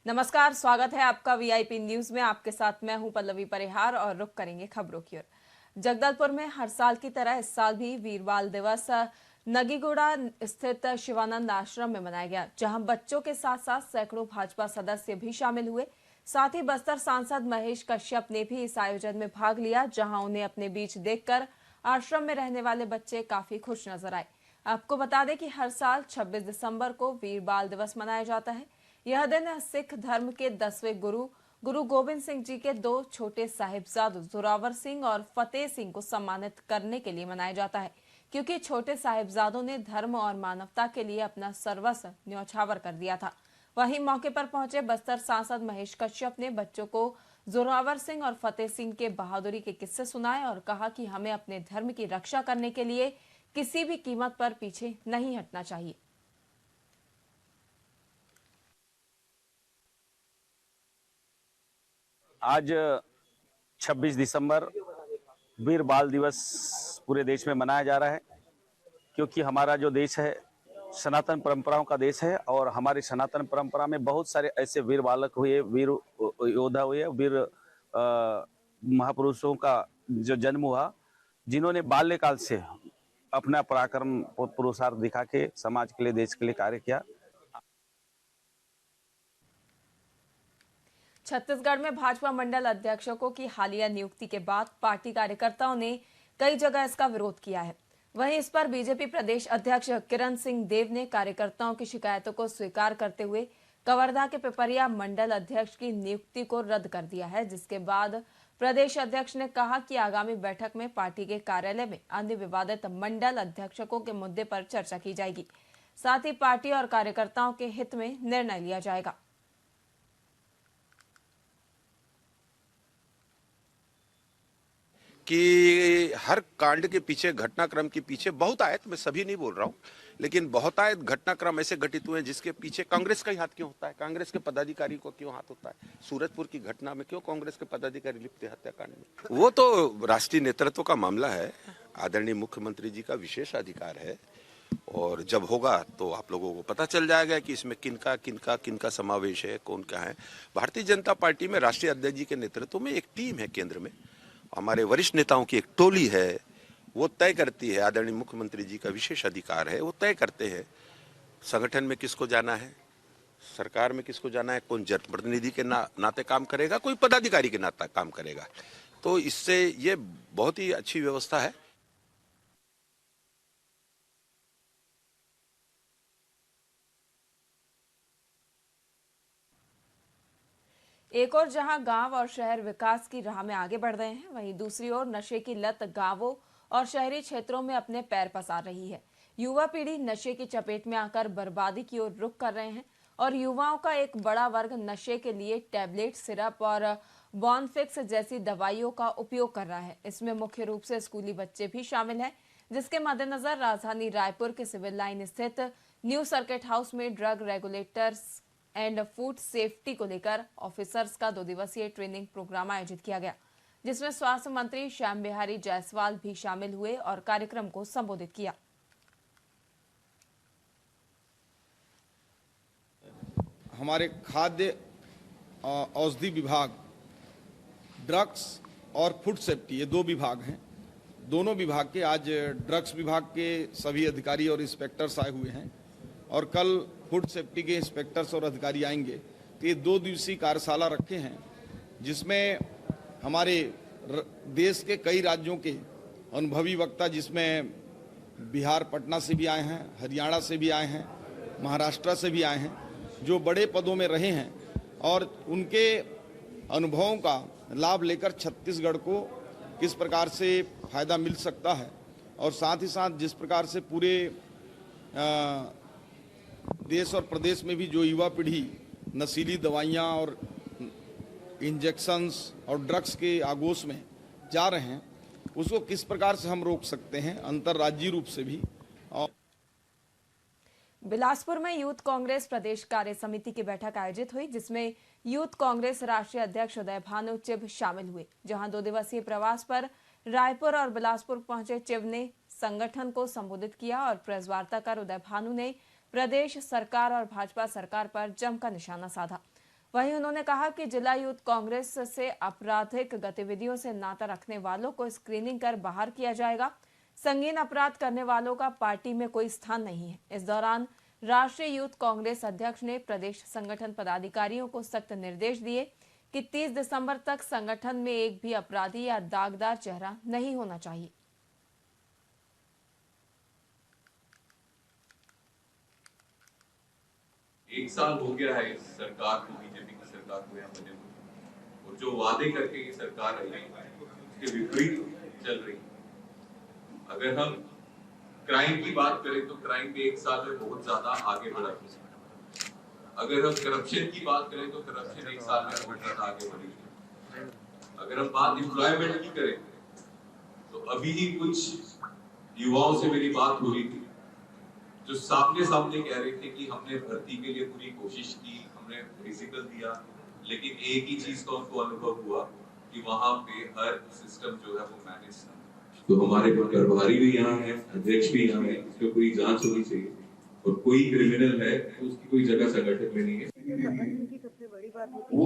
नमस्कार, स्वागत है आपका वीआईपी न्यूज में। आपके साथ मैं हूं पल्लवी परिहार और रुक करेंगे खबरों की ओर। जगदलपुर में हर साल की तरह इस साल भी वीर बाल दिवस नगीगुड़ा स्थित शिवानंद आश्रम में मनाया गया, जहां बच्चों के साथ साथ सैकड़ों भाजपा सदस्य भी शामिल हुए। साथ ही बस्तर सांसद महेश कश्यप ने भी इस आयोजन में भाग लिया, जहां उन्हें अपने बीच देखकर आश्रम में रहने वाले बच्चे काफी खुश नजर आए। आपको बता दें कि हर साल 26 दिसंबर को वीर बाल दिवस मनाया जाता है। यह दिन सिख धर्म के 10वें गुरु गोविंद सिंह जी के 2 छोटे साहिबजादों जोरावर सिंह और फतेह सिंह को सम्मानित करने के लिए मनाया जाता है, क्योंकि छोटे साहिबजादों ने धर्म और मानवता के लिए अपना सर्वस्व न्यौछावर कर दिया था। वहीं मौके पर पहुंचे बस्तर सांसद महेश कश्यप ने बच्चों को जोरावर सिंह और फतेह सिंह के बहादुरी के किस्से सुनाए और कहा कि हमें अपने धर्म की रक्षा करने के लिए किसी भी कीमत पर पीछे नहीं हटना चाहिए। आज 26 दिसंबर वीर बाल दिवस पूरे देश में मनाया जा रहा है, क्योंकि हमारा जो देश है सनातन परंपराओं का देश है और हमारी सनातन परंपरा में बहुत सारे ऐसे वीर बालक हुए, वीर योद्धा हुए, वीर महापुरुषों का जो जन्म हुआ, जिन्होंने बाल्यकाल से अपना पराक्रम पुरुषार्थ दिखा के समाज के लिए, देश के लिए कार्य किया। छत्तीसगढ़ में भाजपा मंडल अध्यक्षों की हालिया नियुक्ति के बाद पार्टी कार्यकर्ताओं ने कई जगह इसका विरोध किया है। वहीं इस पर बीजेपी प्रदेश अध्यक्ष किरण सिंह देव ने कार्यकर्ताओं की शिकायतों को स्वीकार करते हुए कवर्धा के पिपरिया मंडल अध्यक्ष की नियुक्ति को रद्द कर दिया है, जिसके बाद प्रदेश अध्यक्ष ने कहा कि आगामी बैठक में पार्टी के कार्यालय में अन्य विवादित मंडल अध्यक्षों के मुद्दे पर चर्चा की जाएगी। साथ ही पार्टी और कार्यकर्ताओं के हित में निर्णय लिया जाएगा। कि हर कांड के पीछे, घटनाक्रम के पीछे बहुतायत, मैं सभी नहीं बोल रहा हूँ, लेकिन बहुतायत घटनाक्रम ऐसे घटित हुए हैं जिसके पीछे कांग्रेस का ही हाथ क्यों होता है, कांग्रेस के पदाधिकारी को क्यों हाथ होता है। सूरजपुर की घटना में क्यों कांग्रेस के पदाधिकारी लिप्त है हत्याकांड में? वो तो राष्ट्रीय नेतृत्व का मामला है, आदरणीय मुख्यमंत्री जी का विशेष अधिकार है, और जब होगा तो आप लोगों को पता चल जाएगा कि इसमें किनका किनका किनका समावेश है, कौन क्या है। भारतीय जनता पार्टी में राष्ट्रीय अध्यक्ष जी के नेतृत्व में एक टीम है, केंद्र में हमारे वरिष्ठ नेताओं की एक टोली है, वो तय करती है। आदरणीय मुख्यमंत्री जी का विशेष अधिकार है, वो तय करते हैं संगठन में किसको जाना है, सरकार में किसको जाना है, कौन जनप्रतिनिधि के नाते काम करेगा, कोई पदाधिकारी के नाते काम करेगा। तो इससे ये बहुत ही अच्छी व्यवस्था है। एक और जहां गांव और शहर विकास की राह में आगे बढ़ रहे हैं, वहीं दूसरी ओर नशे की लत गांवों और शहरी क्षेत्रों में अपने पैर पसार रही है। युवा पीढ़ी नशे की चपेट में आकर बर्बादी की ओर रुख कर रहे हैं और युवाओं का एक बड़ा वर्ग नशे के लिए टैबलेट, सिरप और बॉनफिक्स जैसी दवाइयों का उपयोग कर रहा है। इसमें मुख्य रूप से स्कूली बच्चे भी शामिल हैं, जिसके मद्देनजर राजधानी रायपुर के सिविल लाइन स्थित न्यू सर्किट हाउस में drug regulators and food safety को लेकर ऑफिसर्स का 2 दिवसीय ट्रेनिंग प्रोग्राम आयोजित किया गया, जिसमें स्वास्थ्य मंत्री श्याम बिहारी जायसवाल भी शामिल हुए और कार्यक्रम को संबोधित किया। हमारे खाद्य औषधि विभाग, ड्रग्स और फूड सेफ्टी, ये 2 विभाग हैं। दोनों विभाग के आज ड्रग्स विभाग के सभी अधिकारी और इंस्पेक्टर्स आए हुए हैं और कल फूड सेफ्टी के इंस्पेक्टर्स और अधिकारी आएंगे। तो ये 2 दिवसीय कार्यशाला रखे हैं, जिसमें हमारे देश के कई राज्यों के अनुभवी वक्ता, जिसमें बिहार पटना से भी आए हैं, हरियाणा से भी आए हैं, महाराष्ट्र से भी आए हैं, जो बड़े पदों में रहे हैं, और उनके अनुभवों का लाभ लेकर छत्तीसगढ़ को किस प्रकार से फायदा मिल सकता है, और साथ ही साथ जिस प्रकार से पूरे देश और प्रदेश में भी जो युवा पीढ़ी नशीली दवाइयाँ और इंजेक्शंस और ड्रग्स के आगोश में जा रहे हैं, उसको किस प्रकार से हम रोक सकते हैं अंतर्राज्यीय रूप से भी। और बिलासपुर में यूथ कांग्रेस प्रदेश कार्य समिति की बैठक आयोजित हुई, जिसमें यूथ कांग्रेस राष्ट्रीय अध्यक्ष उदय भानु चिब शामिल हुए। जहां 2 दिवसीय प्रवास पर रायपुर और बिलासपुर पहुंचे चिब ने संगठन को संबोधित किया और प्रेस वार्ता कर उदय भानु ने प्रदेश सरकार और भाजपा सरकार पर जमकर निशाना साधा। वहीं उन्होंने कहा कि जिला यूथ कांग्रेस से आपराधिक गतिविधियों से नाता रखने वालों को स्क्रीनिंग कर बाहर किया जाएगा। संगीन अपराध करने वालों का पार्टी में कोई स्थान नहीं है। इस दौरान राष्ट्रीय यूथ कांग्रेस अध्यक्ष ने प्रदेश संगठन पदाधिकारियों को सख्त निर्देश दिए कि 30 दिसंबर तक संगठन में एक भी अपराधी या दागदार चेहरा नहीं होना चाहिए। एक साल हो गया है इस सरकार को, बीजेपी की सरकार को यहाँ बने हुए, और जो वादे करके ये सरकार आई है उसके विपरीत चल रही है। अगर हम क्राइम की बात करें तो क्राइम में एक साल में बहुत ज्यादा आगे बढ़ा है। अगर हम करप्शन की बात करें तो करप्शन एक साल में बहुत ज्यादा आगे बढ़ी है। अगर हम बात एम्प्लॉयमेंट की करें तो अभी ही कुछ युवाओं से मेरी बात हो रही थी जो सामने सामने कह रहे थे कि हमने भर्ती के लिए पूरी कोशिश की, हमने फिजिकल दिया, लेकिन एक ही चीज का उनको अनुभव हुआ कि वहां पे हर सिस्टम जो है वो मैनेज था। तो हमारे प्रभारी भी यहाँ है, अध्यक्ष भी यहाँ है, इस पे पूरी जांच होनी चाहिए, और कोई क्रिमिनल है तो उसकी कोई जगह संगठन में नहीं है। संगठन की सबसे बड़ी बात होती है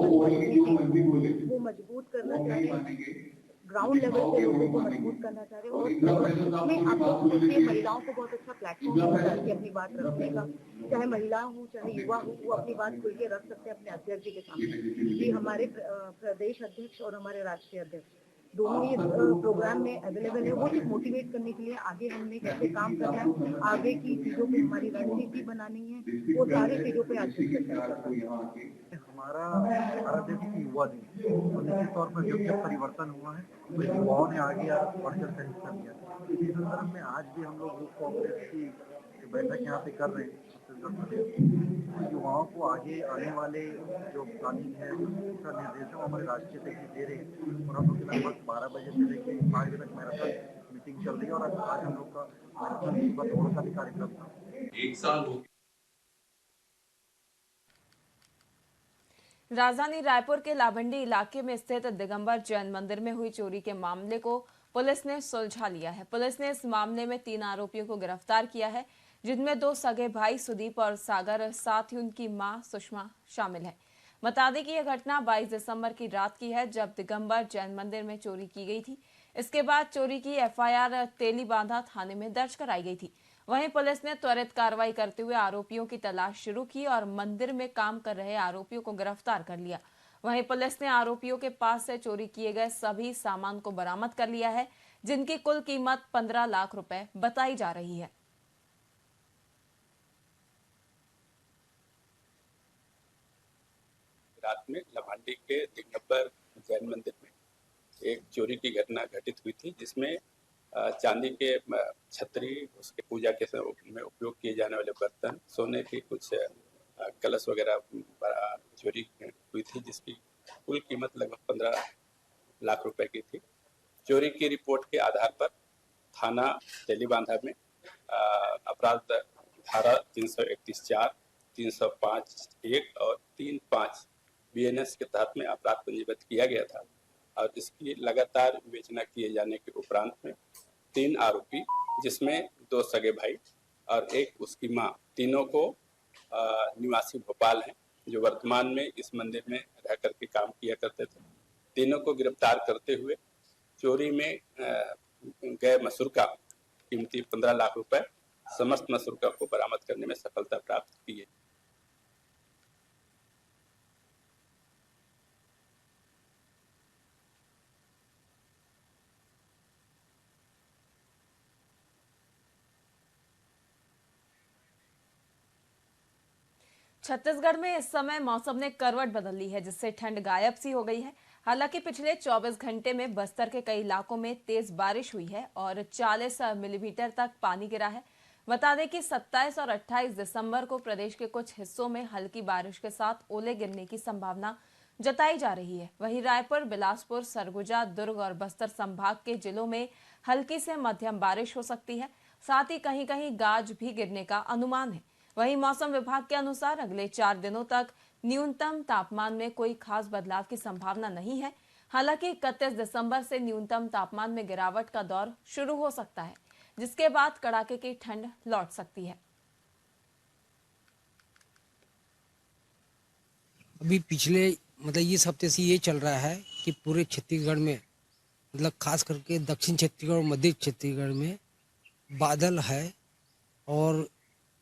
वो मजबूत करना चाहिए, ग्राउंड लेवल पे लोगों को मजबूत करना चाहिए। और उसमें आप लोग देखिए महिलाओं को बहुत अच्छा प्लेटफॉर्म मिलता है अपनी बात रखने का, चाहे महिला हो चाहे युवा हो, वो अपनी बात खुल के रख सकते हैं अपने अध्यक्ष जी के सामने। ये हमारे प्रदेश अध्यक्ष और हमारे राष्ट्रीय अध्यक्ष दोनों ये प्रोग्राम में अवेलेबल है। वो सिर्फ मोटिवेट करने के लिए आगे हमने कैसे काम करना है, आगे की चीजों पे हमारी रणनीति बनानी है, वो सारी चीजों पे आज हमारा देश की युवा दिन, तो निश्चित तौर पर जब परिवर्तन हुआ है तो युवाओं ने आगे बढ़कर का हिस्सा लिया। इसी संदर्भ में आज भी हम लोग यूथ कांग्रेस की बैठक यहाँ पे कर रहे हैं छत्तीसगढ़ प्रदेश। युवाओं को आगे आने वाले जो प्लानिंग है, जो दिशा निर्देश है, हमारे राष्ट्रीय अध्यक्ष दे रहे हैं, और हम लोग लगभग 12 बजे से लेकर 5 बजे तक मैराथन मीटिंग चल रही है। और आज हम लोग का मैराथन दौड़ का भी कार्यक्रम था। एक साल हो राजधानी रायपुर के लाभंडी इलाके में स्थित दिगंबर जैन मंदिर में हुई चोरी के मामले को पुलिस ने सुलझा लिया है। पुलिस ने इस मामले में 3 आरोपियों को गिरफ्तार किया है, जिनमें 2 सगे भाई सुदीप और सागर, साथ ही उनकी मां सुषमा शामिल है। बता दें कि यह घटना 22 दिसंबर की रात की है, जब दिगंबर जैन मंदिर में चोरी की गई थी। इसके बाद चोरी की एफआईआर तेलीबांधा थाने में दर्ज कराई गई थी। वहीं पुलिस ने त्वरित कार्रवाई करते हुए आरोपियों की तलाश शुरू की और मंदिर में काम कर रहे आरोपियों को गिरफ्तार कर लिया। वहीं पुलिस ने आरोपियों के पास से चोरी किए गए सभी सामान को बरामद कर लिया है, जिनकी कुल कीमत 15 लाख रुपए बताई जा रही है। रात में लभांडी के दिगंबर जैन मंदिर में एक चोरी की घटना घटित हुई थी, जिसमें चांदी के छतरी, उसके पूजा के में उपयोग किए जाने वाले बर्तन, सोने के कुछ कलश वगैरह चोरी हुई थी, जिसकी कुल कीमत लगभग 15 लाख रुपए की थी। चोरी की रिपोर्ट के आधार पर थाना तेलीबांधा में अपराध धारा 331(4), 305(1) और 35 BNS के तहत में अपराध पंजीबद्ध किया गया था। और इसकी लगातार विवेचना किए जाने के उपरांत में 3 आरोपी, जिसमें 2 सगे भाई और एक उसकी मां, तीनों को निवासी भोपाल हैं, जो वर्तमान में इस मंदिर में रह करके काम किया करते थे। तीनों को गिरफ्तार करते हुए चोरी में गए मसूरका कीमती 15 लाख रुपए, समस्त मसूरका को बरामद करने में सफलता प्राप्त की है। छत्तीसगढ़ में इस समय मौसम ने करवट बदल ली है, जिससे ठंड गायब सी हो गई है। हालांकि पिछले 24 घंटे में बस्तर के कई इलाकों में तेज बारिश हुई है और 40 मिलीमीटर तक पानी गिरा है। बता दें कि 27 और 28 दिसंबर को प्रदेश के कुछ हिस्सों में हल्की बारिश के साथ ओले गिरने की संभावना जताई जा रही है। वहीं रायपुर, बिलासपुर, सरगुजा, दुर्ग और बस्तर संभाग के जिलों में हल्की से मध्यम बारिश हो सकती है। साथ ही कहीं कहीं गाज भी गिरने का अनुमान है। वहीं मौसम विभाग के अनुसार अगले 4 दिनों तक न्यूनतम तापमान में कोई खास बदलाव की संभावना नहीं है। हालांकि 31 दिसंबर से न्यूनतम तापमान में गिरावट का दौर शुरू हो सकता है, जिसके बाद कड़ाके की ठंड लौट सकती है। अभी पिछले मतलब इस हफ्ते से ये चल रहा है कि पूरे छत्तीसगढ़ में मतलब खास करके दक्षिण छत्तीसगढ़ और मध्य छत्तीसगढ़ में बादल है और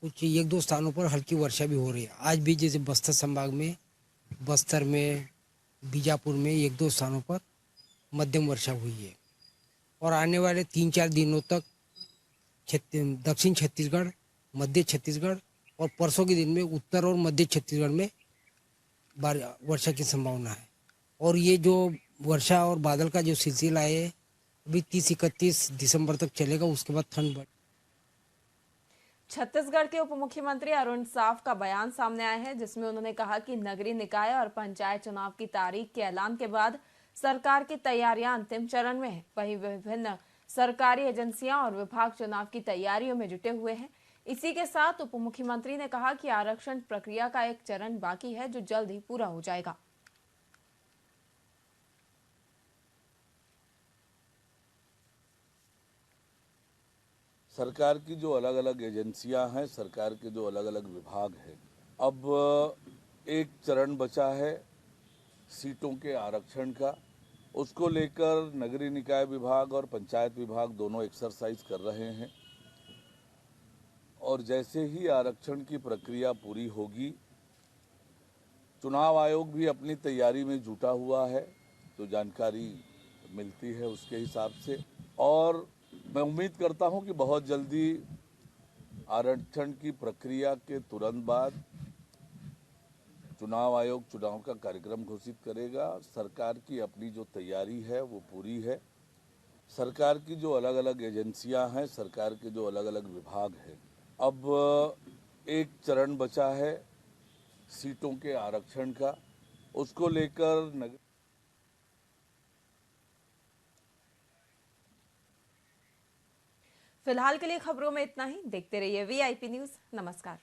कुछ एक दो स्थानों पर हल्की वर्षा भी हो रही है। आज भी जैसे बस्तर संभाग में, बस्तर में, बीजापुर में एक दो स्थानों पर मध्यम वर्षा हुई है और आने वाले 3-4 दिनों तक दक्षिण छत्तीसगढ़, मध्य छत्तीसगढ़ और परसों के दिन में उत्तर और मध्य छत्तीसगढ़ में वर्षा की संभावना है। और ये जो वर्षा और बादल का जो सिलसिला है अभी 30-31 दिसंबर तक चलेगा, उसके बाद ठंड बढ़। छत्तीसगढ़ के उप मुख्यमंत्री अरुण साव का बयान सामने आया है, जिसमें उन्होंने कहा कि नगरीय निकाय और पंचायत चुनाव की तारीख के ऐलान के बाद सरकार की तैयारियां अंतिम चरण में है। वहीं विभिन्न सरकारी एजेंसियां और विभाग चुनाव की तैयारियों में जुटे हुए हैं। इसी के साथ उप मुख्यमंत्री ने कहा कि आरक्षण प्रक्रिया का एक चरण बाकी है, जो जल्द ही पूरा हो जाएगा। सरकार की जो अलग अलग एजेंसियां हैं, सरकार के जो अलग अलग विभाग हैं, अब एक चरण बचा है सीटों के आरक्षण का। उसको लेकर नगरीय निकाय विभाग और पंचायत विभाग दोनों एक्सरसाइज कर रहे हैं और जैसे ही आरक्षण की प्रक्रिया पूरी होगी, चुनाव आयोग भी अपनी तैयारी में जुटा हुआ है, तो जानकारी मिलती है उसके हिसाब से। और मैं उम्मीद करता हूं कि बहुत जल्दी आरक्षण की प्रक्रिया के तुरंत बाद चुनाव आयोग चुनाव का कार्यक्रम घोषित करेगा। सरकार की अपनी जो तैयारी है वो पूरी है। सरकार की जो अलग अलग एजेंसियां हैं, सरकार के जो अलग अलग विभाग हैं, अब एक चरण बचा है सीटों के आरक्षण का। उसको लेकर फिलहाल के लिए खबरों में इतना ही। देखते रहिए VIP न्यूज। नमस्कार।